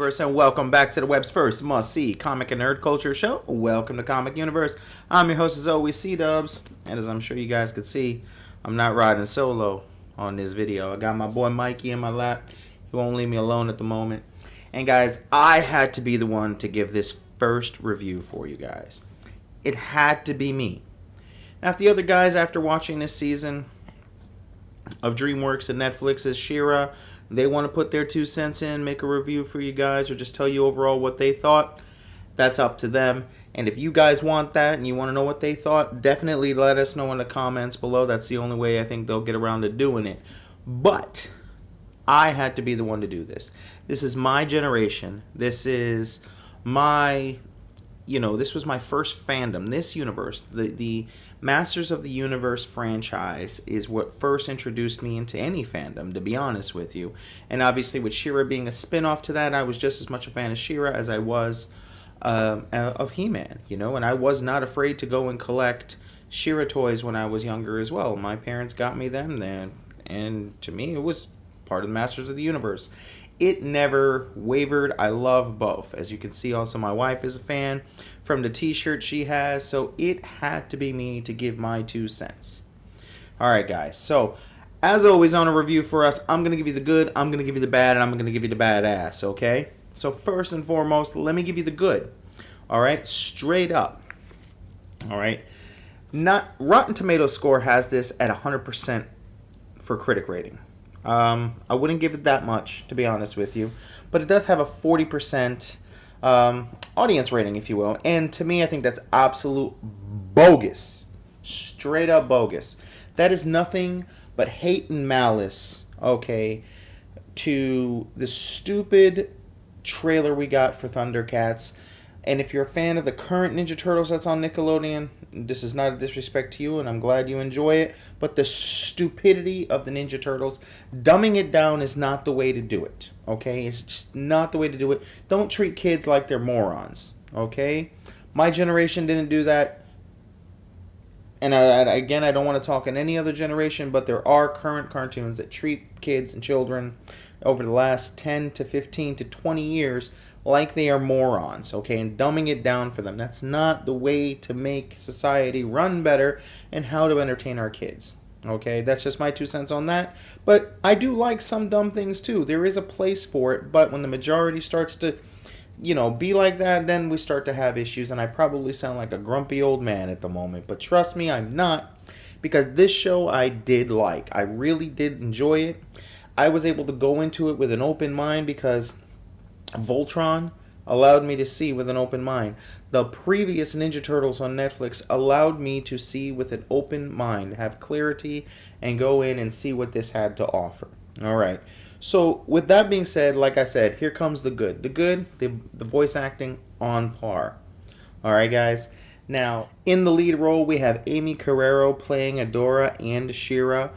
YOUniverse, and welcome back to the web's first must-see comic and nerd culture show. Welcome to Comic YOUniverse. I'm your host as always, C-Dubs, and as I'm sure you guys could see, I'm not riding solo on this video. I got my boy Mikey in my lap. He won't leave me alone at the moment. And guys, I had to be the one to give this first review for you guys. It had to be me. Now, if the other guys, after watching this season of DreamWorks and Netflix's She-Ra, they want to put their 2 cents in, make a review for you guys, or just tell you overall what they thought, that's up to them. And if you guys want that and you want to know what they thought, definitely let us know in the comments below. That's the only way I think they'll get around to doing it. But I had to be the one to do this. This is my generation. This is my, this was my first fandom. This universe, the Masters of the Universe franchise is what first introduced me into any fandom, to be honest with you. And obviously with She-Ra being a spin-off to that, I was just as much a fan of She-Ra as I was of He-Man, and I was not afraid to go and collect She-Ra toys when I was younger as well. My parents got me them then, and to me it was part of the Masters of the Universe. It never wavered. I love both. As you can see, also my wife is a fan from the t-shirt she has, so it had to be me to give my 2 cents. Alright guys, so as always on a review for us, I'm going to give you the good, I'm going to give you the bad, and I'm going to give you the badass, okay? So first and foremost, let me give you the good. Alright, straight up. Alright, Rotten Tomatoes score has this at 100% for critic rating. I wouldn't give it that much, to be honest with you, but it does have a 40% audience rating, if you will, and to me, I think that's absolute bogus, straight up bogus. That is nothing but hate and malice, okay, to the stupid trailer we got for Thundercats. And if you're a fan of the current Ninja Turtles that's on Nickelodeon, this is not a disrespect to you, and I'm glad you enjoy it, but the stupidity of the Ninja Turtles, dumbing it down is not the way to do it, okay? It's just not the way to do it. Don't treat kids like they're morons, okay? My generation didn't do that, and again, I don't want to talk in any other generation, but there are current cartoons that treat kids and children over the last 10 to 15 to 20 years like they are morons, okay, and dumbing it down for them. That's not the way to make society run better and how to entertain our kids, okay? That's just my 2 cents on that. But I do like some dumb things too. There is a place for it, but when the majority starts to, be like that, then we start to have issues, and I probably sound like a grumpy old man at the moment. But trust me, I'm not, because this show I did like. I really did enjoy it. I was able to go into it with an open mind because Voltron allowed me to see with an open mind. The previous Ninja Turtles on Netflix allowed me to see with an open mind, have clarity, and go in and see what this had to offer. Alright, so with that being said, like I said, here comes the good. The voice acting on par. Alright guys, now in the lead role we have Amy Carrero playing Adora and She-Ra.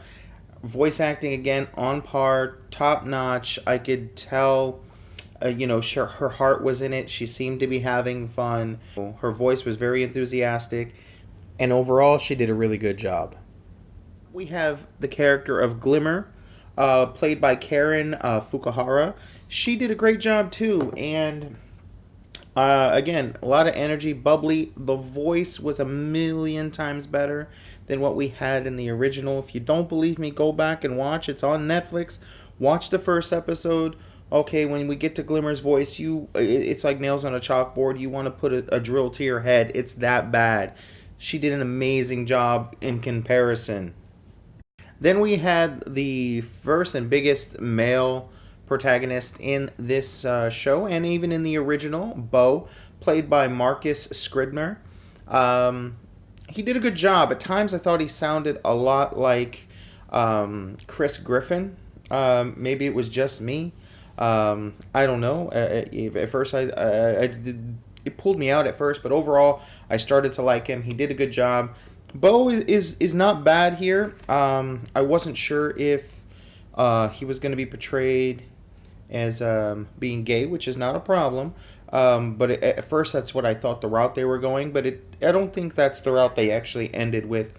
Voice acting again on par, top notch. I could tell her heart was in it. She seemed to be having fun. Her voice was very enthusiastic. And overall, she did a really good job. We have the character of Glimmer, played by Karen Fukuhara. She did a great job too. And again, a lot of energy, bubbly. The voice was a million times better than what we had in the original. If you don't believe me, go back and watch. It's on Netflix. Watch the first episode. Okay, when we get to Glimmer's voice, it's like nails on a chalkboard. You want to put a drill to your head. It's that bad. She did an amazing job in comparison. Then we had the first and biggest male protagonist in this show, and even in the original, Bo, played by Marcus Scribner. He did a good job. At times I thought he sounded a lot like Chris Griffin. Maybe it was just me. I don't know. At first, it pulled me out at first, but overall, I started to like him. He did a good job. Bo is not bad here. I wasn't sure if he was going to be portrayed as being gay, which is not a problem. But at first, that's what I thought the route they were going. But I don't think that's the route they actually ended with.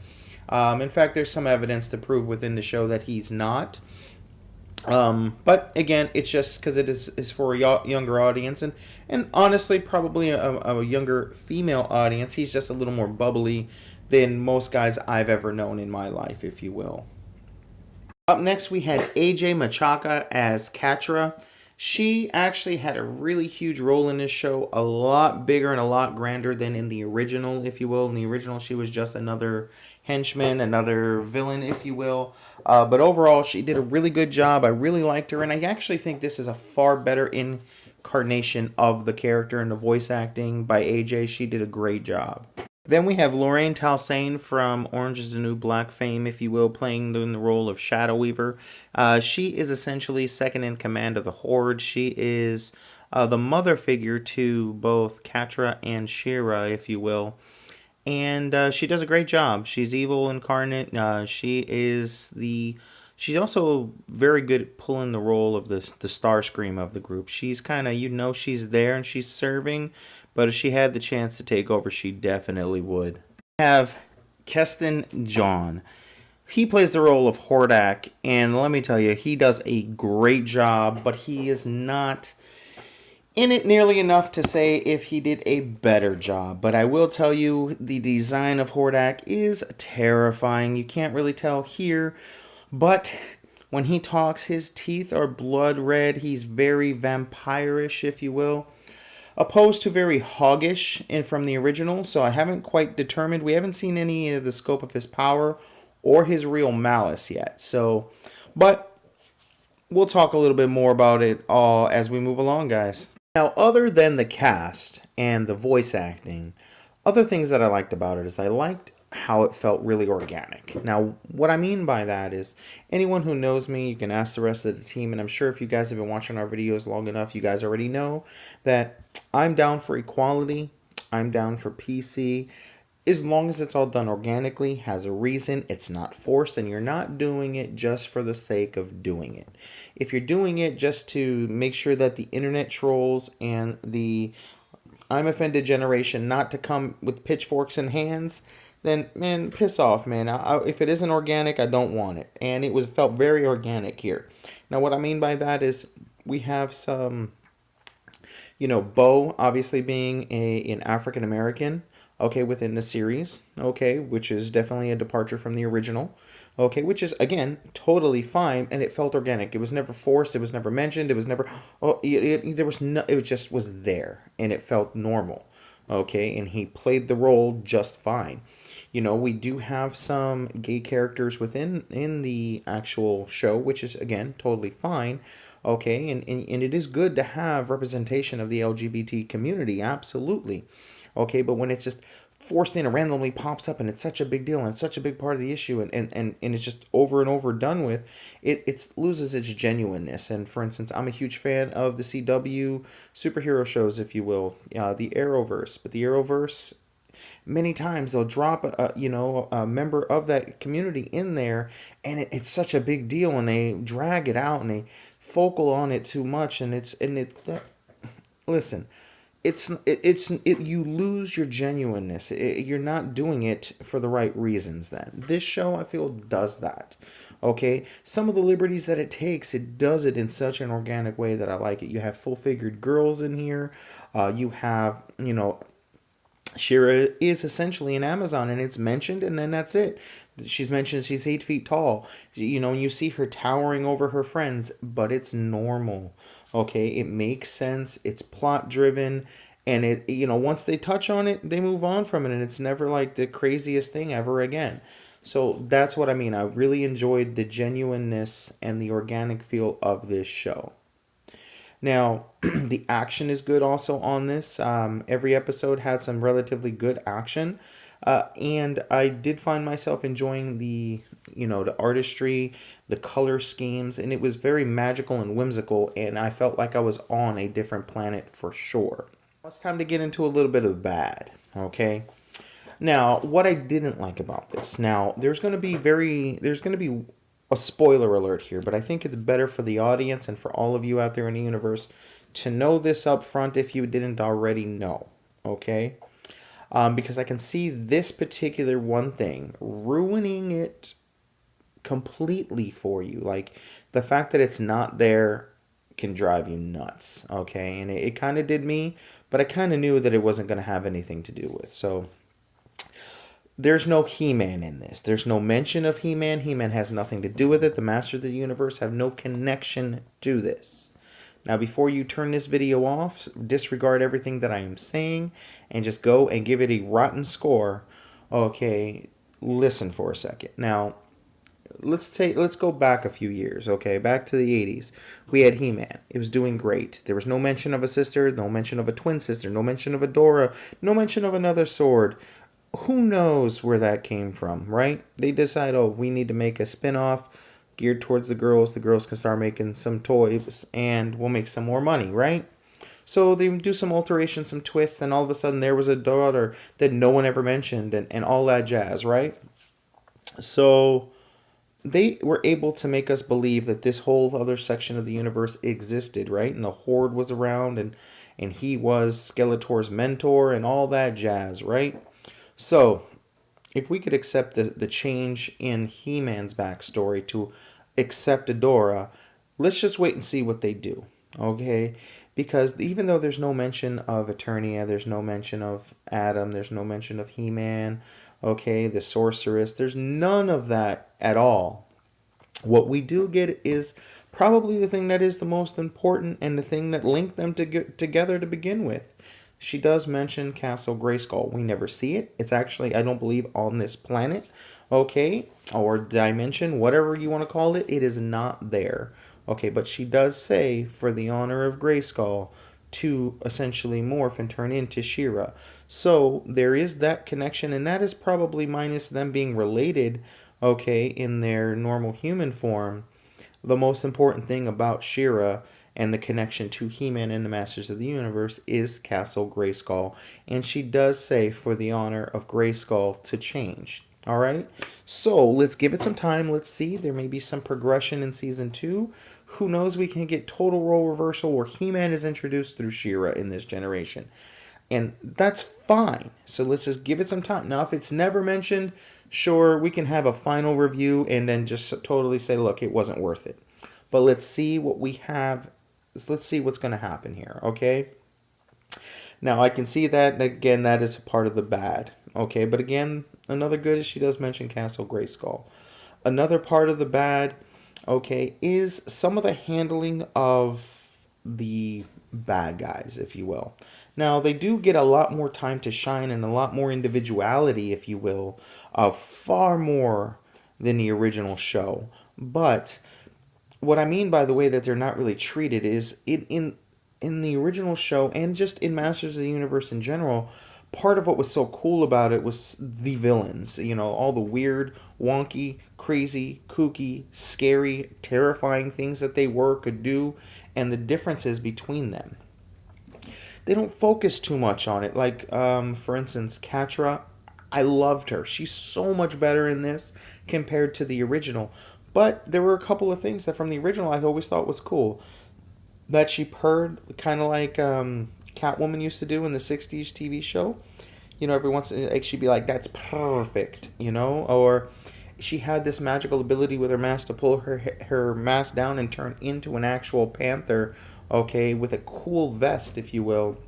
In fact, there's some evidence to prove within the show that he's not. But again, it's just because is for a younger audience, and honestly, probably a younger female audience. He's just a little more bubbly than most guys I've ever known in my life, if you will. Up next, we had AJ Machaka as Katra. She actually had a really huge role in this show, a lot bigger and a lot grander than in the original, if you will. In the original, she was just another henchman, another villain, if you will. But overall, she did a really good job. I really liked her, and I actually think this is a far better incarnation of the character, and the voice acting by AJ. She did a great job. Then we have Lorraine Talsane from Orange is the New Black fame, if you will, playing in the role of Shadow Weaver. She is essentially second in command of the Horde. She is the mother figure to both Katra and Shira, if you will. And she does a great job. She's evil incarnate. She's also very good at pulling the role of the Starscream of the group. She's kind of, she's there and she's serving, but if she had the chance to take over, she definitely would. We have Keston John. He plays the role of Hordak, and let me tell you, he does a great job, but he is not in it nearly enough to say if he did a better job. But I will tell you, the design of Hordak is terrifying. You can't really tell here, but when he talks, his teeth are blood red. He's very vampirish, if you will, opposed to very hoggish from the original. So I haven't quite determined. We haven't seen any of the scope of his power or his real malice yet. So, but we'll talk a little bit more about it all as we move along, guys. Now, other than the cast and the voice acting, other things that I liked about it is I liked how it felt really organic. Now, what I mean by that is anyone who knows me, you can ask the rest of the team, and I'm sure if you guys have been watching our videos long enough, you guys already know that I'm down for equality. I'm down for PC. As long as it's all done organically, has a reason, it's not forced, and you're not doing it just for the sake of doing it. If you're doing it just to make sure that the internet trolls and the I'm offended generation not to come with pitchforks in hands, then, man, piss off, man. If it isn't organic, I don't want it. And it felt very organic here. Now, what I mean by that is we have some, Bo obviously being an African American, okay, within the series, okay, which is definitely a departure from the original, okay, which is, again, totally fine, and it felt organic. It was never forced, it was never mentioned, it was never, there was no, it just was there, and it felt normal, okay, and he played the role just fine. We do have some gay characters in the actual show, which is, again, totally fine, okay, and it is good to have representation of the LGBT community, absolutely. Okay, but when it's just forced in and randomly pops up and it's such a big deal and it's such a big part of the issue and it's just over and over done with, it loses its genuineness. And for instance, I'm a huge fan of the CW superhero shows, if you will, the Arrowverse. But the Arrowverse, many times they'll drop a member of that community in there, and it's such a big deal, and they drag it out and they focal on it too much, listen. You lose your genuineness. You're not doing it for the right reasons then. This show, I feel, does that. Okay? Some of the liberties that it takes, it does it in such an organic way that I like it. You have full-figured girls in here. You have, Shira is essentially an Amazon, and it's mentioned, and then that's it. She's mentioned she's 8 feet tall. You see her towering over her friends, but it's normal. Okay, it makes sense. It's plot driven, and once they touch on it, they move on from it, and it's never like the craziest thing ever again. So that's what I mean. I really enjoyed the genuineness and the organic feel of this show. Now, the action is good also on this. Every episode had some relatively good action. And I did find myself enjoying the artistry, the color schemes, and it was very magical and whimsical, and I felt like I was on a different planet for sure. It's time to get into a little bit of bad, okay? Now, what I didn't like about this. Now, there's going to be a spoiler alert here, but I think it's better for the audience and for all of you out there in the universe to know this up front if you didn't already know, okay? Because I can see this particular one thing ruining it completely for you. Like, the fact that it's not there can drive you nuts, okay? And it kind of did me, but I kind of knew that it wasn't going to have anything to do with. So there's no He-Man in this. There's no mention of He-Man. He-Man has nothing to do with it. The Masters of the Universe have no connection to this. Now, before you turn this video off, disregard everything that I am saying and just go and give it a rotten score. Okay, listen for a second. Now, let's go back a few years, okay? Back to the 80s. We had He-Man. It was doing great. There was no mention of a sister, no mention of a twin sister, no mention of a Dora, no mention of another sword. Who knows where that came from, right? They decide, oh, we need to make a spin-off geared towards the girls. The girls can start making some toys and we'll make some more money, right? So they do some alterations, some twists, and all of a sudden there was a daughter that no one ever mentioned and all that jazz, right? So they were able to make us believe that this whole other section of the universe existed, right? And the Horde was around and he was Skeletor's mentor and all that jazz, right? So if we could accept the change in He-Man's backstory to accept Adora, let's just wait and see what they do, okay? Because even though there's no mention of Eternia, there's no mention of Adam, there's no mention of He-Man, okay, the Sorceress, there's none of that at all. What we do get is probably the thing that is the most important and the thing that linked them together to begin with. She does mention Castle Grayskull. We never see it. It's actually, I don't believe, on this planet, okay, or dimension, whatever you want to call it. It is not there, okay, but she does say, for the honor of Grayskull, to essentially morph and turn into She-Ra. So there is that connection, and that is probably minus them being related, okay, in their normal human form. The most important thing about She-Ra and the connection to He-Man and the Masters of the Universe is Castle Grayskull. And she does say, for the honor of Grayskull, to change. Alright? So, let's give it some time. Let's see. There may be some progression in Season 2. Who knows? We can get total role reversal where He-Man is introduced through She-Ra in this generation. And that's fine. So, let's just give it some time. Now, if it's never mentioned, sure, we can have a final review and then just totally say, look, it wasn't worth it. But let's see what we have. Let's see what's going to happen here, okay? Now, I can see that, again, that is a part of the bad, okay? But again, another good is she does mention Castle Grayskull. Another part of the bad, okay, is some of the handling of the bad guys, if you will. Now, they do get a lot more time to shine and a lot more individuality, if you will, far more than the original show. But what I mean by the way that they're not really treated is in the original show and just in Masters of the Universe in general, part of what was so cool about it was the villains. You know, all the weird, wonky, crazy, kooky, scary, terrifying things that they could do, and the differences between them. They don't focus too much on it. Like, for instance, Catra, I loved her. She's so much better in this compared to the original. But there were a couple of things that from the original I always thought was cool. That she purred, kind of like Catwoman used to do in the 60s TV show. You know, every once in a while she'd be like, that's perfect, you know? Or she had this magical ability with her mask to pull her mask down and turn into an actual panther, okay, with a cool vest, if you will.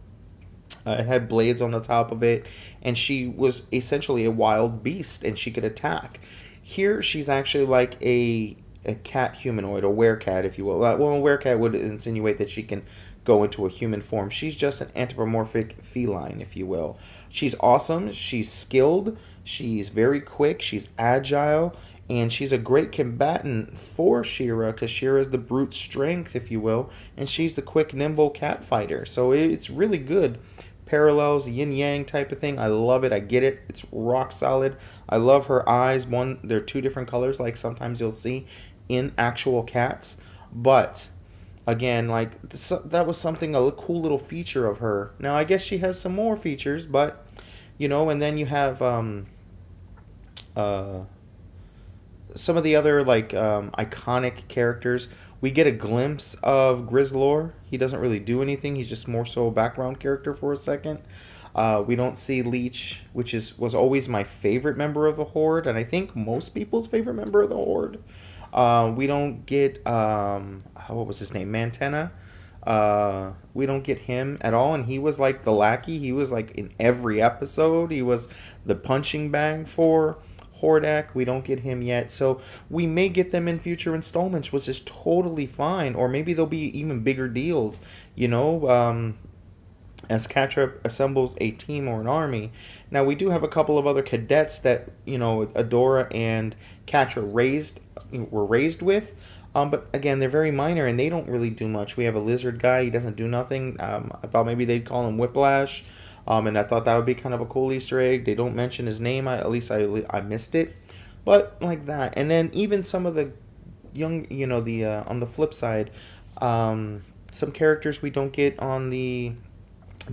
It had blades on the top of it, and she was essentially a wild beast, and she could attack. Here, she's actually like a cat humanoid, a werecat, if you will. Well, a werecat would insinuate that she can go into a human form. She's just an anthropomorphic feline, if you will. She's awesome. She's skilled. She's very quick. She's agile. And she's a great combatant for She-Ra, because She-Ra is the brute strength, if you will. And she's the quick, nimble cat fighter. So it's really good. Parallels, yin-yang type of thing. I love it. I get it. It's rock solid. I love her eyes. They're two different colors, like sometimes you'll see in actual cats. But again, like that was something, a cool little feature of her. Now, I guess she has some more features, but you know, and then you have some of the other like iconic characters. We get a glimpse of Grizzlor. He doesn't really do anything. He's just more so a background character for a second. We don't see Leech, which was always my favorite member of the Horde, and I think most people's favorite member of the Horde. We don't get what was his name, Mantena. We don't get him at all, and he was like the lackey. He was like in every episode. He was the punching bag for Hordak. We don't get him yet, so we may get them in future installments, which is totally fine. Or maybe there'll be even bigger deals, as Catra assembles a team or an army. Now, we do have a couple of other cadets that, Adora and Catra were raised with. But again, they're very minor and they don't really do much. We have a lizard guy. He doesn't do nothing. I thought maybe they'd call him Whiplash. And I thought that would be kind of a cool Easter egg. They don't mention his name. At least I missed it. But like that. And then even some of the young, on the flip side, some characters we don't get on the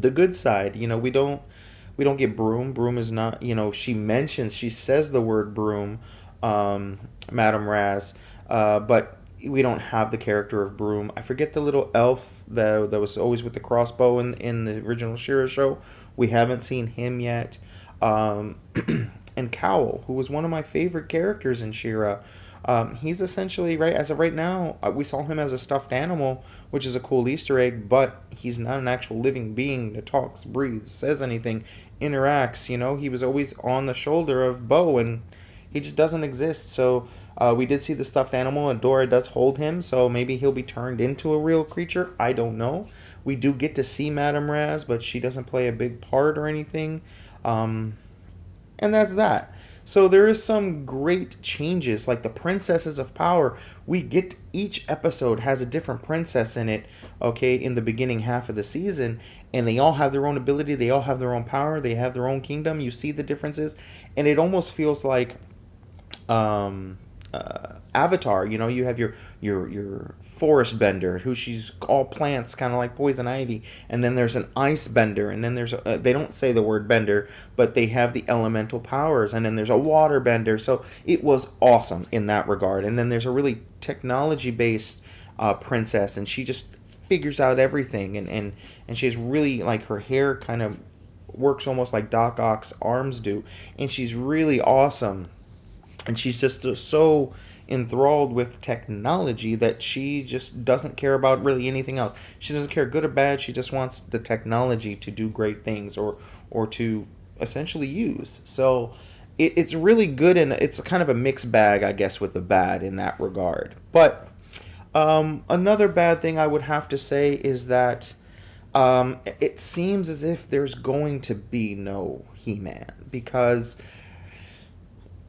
good side. We don't get Broom. Broom is not, she says the word Broom, Madame Raz, but we don't have the character of Broom. I forget the little elf that was always with the crossbow in the original She-Ra show. We haven't seen him yet. And Cowl, who was one of my favorite characters in She-Ra. He's essentially, right as of right now, we saw him as a stuffed animal, which is a cool Easter egg, but he's not an actual living being that talks, breathes, says anything, interacts. He was always on the shoulder of Bo, and he just doesn't exist. So we did see the stuffed animal, and Dora does hold him, so maybe he'll be turned into a real creature. I don't know. We do get to see Madame Raz, but she doesn't play a big part or anything. And that's that. So there is some great changes, like the Princesses of Power. We get, each episode has a different princess in it, okay, in the beginning half of the season, and they all have their own ability, they all have their own power, they have their own kingdom. You see the differences, and it almost feels like Avatar. You have your forest bender, who she's all plants, kind of like poison ivy, and then there's an ice bender, and then there's they don't say the word bender, but they have the elemental powers, and then there's a water bender. So it was awesome in that regard. And then there's a really technology based princess, and she just figures out everything, and she's really, like, her hair kind of works almost like Doc Ock's arms do, and she's really awesome. And she's just so enthralled with technology that she just doesn't care about really anything else. She doesn't care good or bad. She just wants the technology to do great things or to essentially use. So it's really good, and it's kind of a mixed bag, I guess, with the bad in that regard. But another bad thing I would have to say is that it seems as if there's going to be no He-Man, because...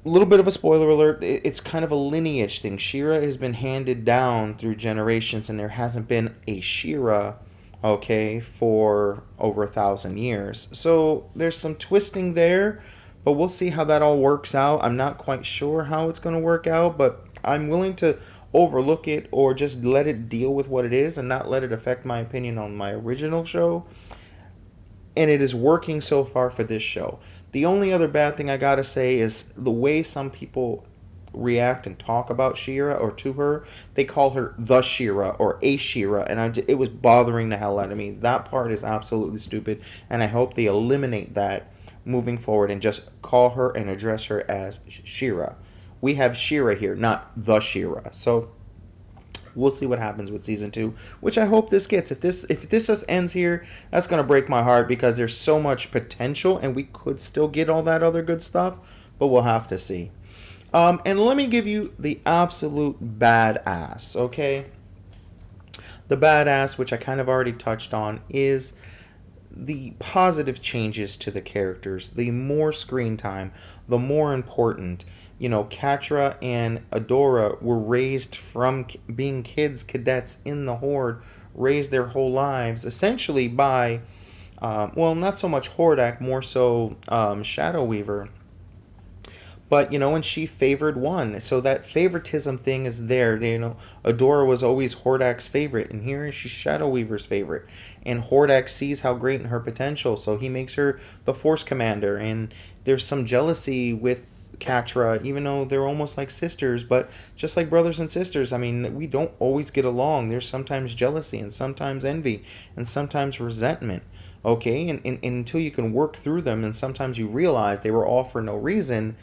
a little bit of a spoiler alert, it's kind of a lineage thing. She-Ra has been handed down through generations, and there hasn't been a She-Ra, okay, for over 1,000 years. So there's some twisting there, but we'll see how that all works out. I'm not quite sure how it's going to work out, but I'm willing to overlook it or just let it deal with what it is and not let it affect my opinion on my original show. And it is working so far for this show. The only other bad thing I gotta say is the way some people react and talk about She-Ra or to her. They call her the She-Ra or a She-Ra, and it was bothering the hell out of me. That part is absolutely stupid, and I hope they eliminate that moving forward and just call her and address her as She-Ra. We have She-Ra here, not the She-Ra. So we'll see what happens with season 2, which I hope this gets. If this just ends here, that's going to break my heart, because there's so much potential and we could still get all that other good stuff, but we'll have to see. And let me give you the absolute badass, okay? The badass, which I kind of already touched on, is the positive changes to the characters. The more screen time, the more important. Catra and Adora were raised from being kids, cadets in the Horde, raised their whole lives essentially by, not so much Hordak, more so Shadow Weaver. But, and she favored one. So that favoritism thing is there. Adora was always Hordak's favorite, and here she's Shadow Weaver's favorite. And Hordak sees how great in her potential, so he makes her the Force Commander. And there's some jealousy with Catra, even though they're almost like sisters, but just like brothers and sisters, I mean, we don't always get along. There's sometimes jealousy and sometimes envy and sometimes resentment. Okay, and until you can work through them, and sometimes you realize they were all for no reason,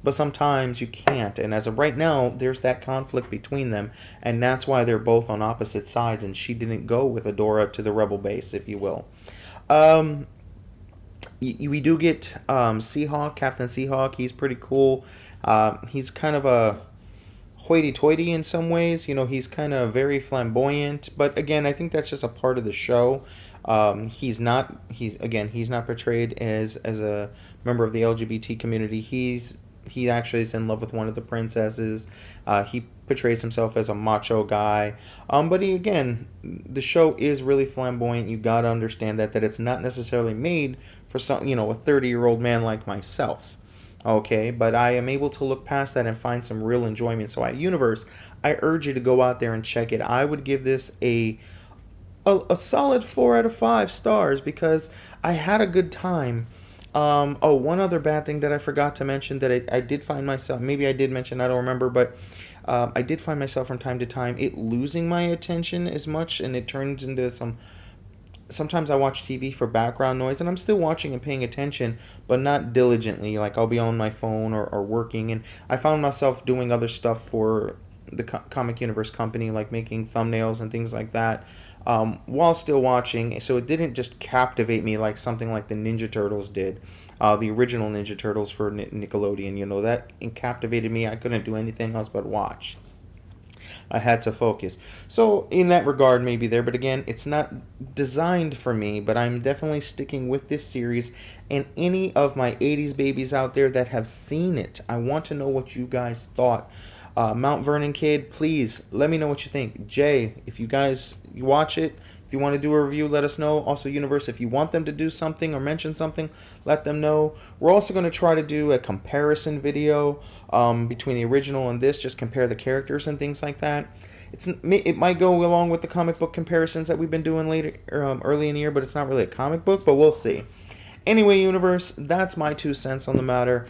but sometimes you can't. And as of right now, there's that conflict between them, and that's why they're both on opposite sides. And she didn't go with Adora to the rebel base, if you will. We do get Seahawk, Captain Seahawk. He's pretty cool. He's kind of a hoity-toity in some ways. He's kind of very flamboyant, but again, I think that's just a part of the show. He's not portrayed as a member of the LGBT community. He actually is in love with one of the princesses. He portrays himself as a macho guy. But the show is really flamboyant. You gotta understand that it's not necessarily made for a 30-year-old man like myself. Okay, but I am able to look past that and find some real enjoyment. So at Universe, I urge you to go out there and check it. I would give this a solid 4 out of 5 stars because I had a good time. One other bad thing that I forgot to mention that I did find myself, maybe I did mention, I don't remember, but I did find myself from time to time losing my attention as much, and it turns into sometimes I watch TV for background noise, and I'm still watching and paying attention, but not diligently. Like I'll be on my phone or working, and I found myself doing other stuff for the Comic Universe company, like making thumbnails and things like that, while still watching. So it didn't just captivate me like something like the Ninja Turtles did, the original Ninja Turtles for Nickelodeon. That captivated me. I couldn't do anything else but watch. I had to focus. So in that regard, maybe there, but again, it's not designed for me, but I'm definitely sticking with this series. And any of my 80s babies out there that have seen it, I want to know what you guys thought. Mount Vernon Kid, please let me know what you think. Jay, if you watch it, if you want to do a review, let us know. Also, Universe, if you want them to do something or mention something, let them know. We're also going to try to do a comparison video between the original and this, just compare the characters and things like that. It might go along with the comic book comparisons that we've been doing early in the year, but it's not really a comic book, but we'll see. Anyway, Universe, that's my 2 cents on the matter.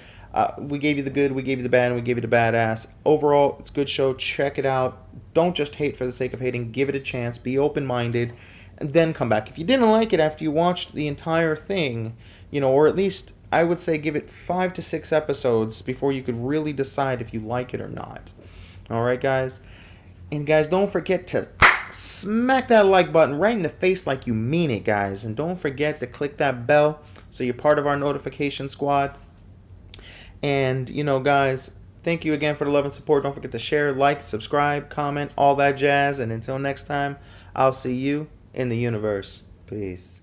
We gave you the good, we gave you the bad, and we gave you the badass. Overall, it's a good show. Check it out. Don't just hate for the sake of hating. Give it a chance. Be open-minded. And then come back. If you didn't like it after you watched the entire thing, or at least I would say give it 5 to 6 episodes before you could really decide if you like it or not. Alright, guys? And guys, don't forget to smack that like button right in the face like you mean it, guys. And don't forget to click that bell so you're part of our notification squad. And, guys, thank you again for the love and support. Don't forget to share, like, subscribe, comment, all that jazz. And until next time, I'll see you in the universe. Peace.